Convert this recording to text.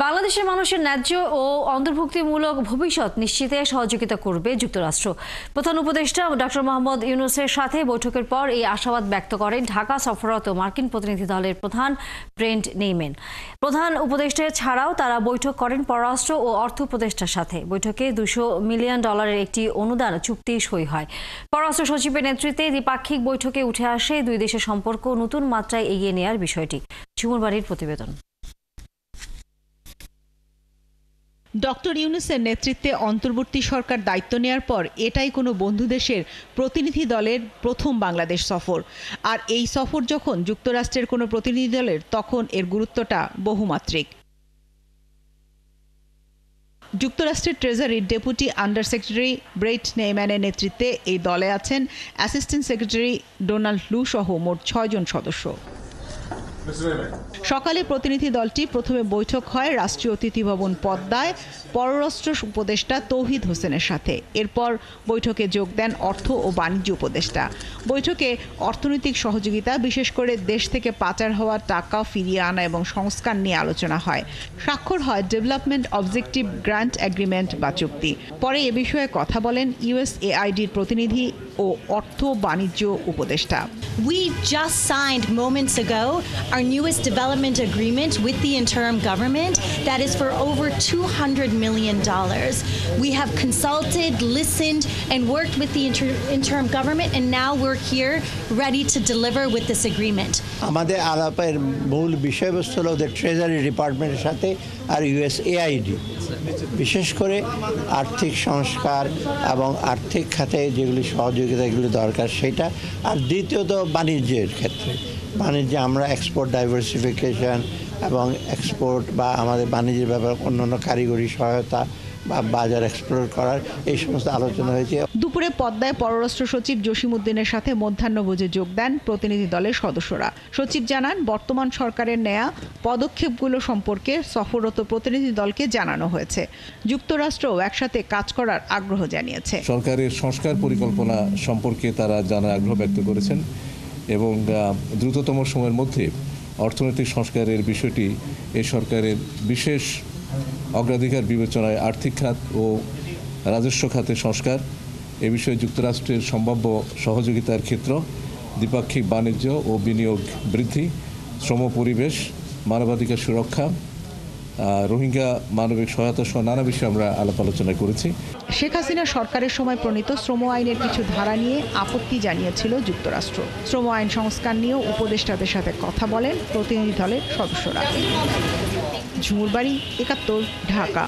বাংলাদেশের মানুষের ন্যায্য ও অন্তর্ভুক্তিমূলক ভবিষ্যৎ নিশ্চিতে সহযোগিতা করবে যুক্তরাষ্ট্র। প্রধান উপদেষ্টা ডক্টর মোহাম্মদ ইউনূসের সাথে বৈঠকের পর এই আশাবাদ ব্যক্ত করেন ঢাকা সফররত মার্কিন প্রতিনিধি দলের প্রধান ব্রেন্ট নেইম্যান। প্রধান উপদেষ্টা ছাড়াও তারা বৈঠক করেন পররাষ্ট্র ও অর্থ উপদেষ্টার সাথে। বৈঠকে $200 মিলিয়ন একটি অনুদান চুক্তি সই হয়। পররাষ্ট্র সচিবের নেতৃত্বে দ্বিপাক্ষিক বৈঠকে উঠে আসে দুই দেশের সম্পর্ক নতুন মাত্রায় এগিয়ে নেওয়ার বিষয়টি। ঝুমুর বাড়ির প্রতিবেদন। ডক্টর ইউনূসের নেতৃত্বে অন্তর্বর্তী সরকার দায়িত্ব নেয়ার পর এটাই কোনো বন্ধু দেশের প্রতিনিধি দলের প্রথম বাংলাদেশ সফর। আর এই সফর যখন যুক্তরাষ্ট্রের কোনো প্রতিনিধি দলের, তখন এর গুরুত্বটা বহুমাত্রিক। যুক্তরাষ্ট্রের ট্রেজারির ডেপুটি আন্ডার সেক্রেটারি ব্রেন্ট নেইম্যানের নেতৃত্বে এই দলে আছেন অ্যাসিস্ট্যান্ট সেক্রেটারি ডোনাল্ড লু সহ মোট 6 জন সদস্য। সকালে প্রতিনিধি দলটি প্রথমে বৈঠক হয় রাষ্ট্রীয় অতিথি ভবন পদ্মায় পররাষ্ট্র উপদেষ্টা তৌহিদ হোসেনের সাথে। এরপর বৈঠকে যোগ দেন অর্থ ও বাণিজ্য উপদেষ্টা। বৈঠকে অর্থনৈতিক সহযোগিতা, বিশেষ করে দেশ থেকে পাচার হওয়া টাকা ফিরিয়ে আনা এবং সংস্কার নিয়ে আলোচনা হয়। স্বাক্ষর হয় ডেভেলপমেন্ট অবজেক্টিভ গ্রান্ট এগ্রিমেন্ট বা চুক্তি। পরে এ বিষয়ে কথা বলেন USAIDর প্রতিনিধি ও অর্থ বাণিজ্য উপদেষ্টা। We just signed moments ago our newest development agreement with the interim government that is for over $200 million. We have consulted, listened, and worked with the interim government, and now we're here ready to deliver with this agreement. আমাদের আলাপের মূল বিষয়বস্তু হলো ওদের treasury ডিপার্টমেন্টের সাথে আর USAID, বিশেষ করে আর্থিক সংস্কার এবং আর্থিক খাতে যেগুলি সহযোগিতা এগুলি দরকার সেটা। আর দ্বিতীয়ত বাণিজ্যের ক্ষেত্রে, বাণিজ্যে আমরা এক্সপোর্ট ডাইভার্সিফিকেশন এবং এক্সপোর্ট বা আমাদের বাণিজ্যের ব্যাপারে অন্যান্য কারিগরি সহায়তা বা বাজার এক্সপ্লোর করার এই সমস্ত আলোচনা হয়েছে। দুপুরে পদ্মায় পররাষ্ট্র সচিব জসিমউদ্দিনের সাথে মধ্যাহ্নভোজে যোগ দেন প্রতিনিধি দলের সদস্যরা। সচিব জানান, বর্তমান সরকারের নেয়া পদক্ষেপগুলো সম্পর্কে সফররত প্রতিনিধি দলকে জানানো হয়েছে। যুক্তরাষ্ট্রও একসাথে কাজ করার আগ্রহ জানিয়েছে। সরকারের সংস্কার পরিকল্পনা সম্পর্কে তারা জানার আগ্রহ ব্যক্ত করেছেন এবং দ্রুততম সময়ের মধ্যে অর্থনৈতিক সংস্কারের বিষয়টি এই সরকারের বিশেষ অগ্রাধিকার বিবেচনায় আর্থিক খাত ও রাজস্ব খাতের সংস্কার, এ বিষয়ে যুক্তরাষ্ট্রের সম্ভাব্য সহযোগিতার ক্ষেত্র, দ্বিপাক্ষিক বাণিজ্য ও বিনিয়োগ বৃদ্ধি, শ্রম পরিবেশ, মানবাধিকার সুরক্ষা, রোহিঙ্গা মানবিক সহায়তা সহ নানা বিষয়ে আমরা আলাপ আলোচনা করেছি। শেখ হাসিনা সরকারের সময় প্রণীত শ্রম আইনের কিছু ধারা নিয়ে আপত্তি জানিয়েছিল যুক্তরাষ্ট্র। শ্রম আইন সংস্কার নিয়েও উপদেষ্টাদের সাথে কথা বলেন প্রতিনিধি দলের সদস্যরা। ঝুমুর বাড়ি, 71, ঢাকা।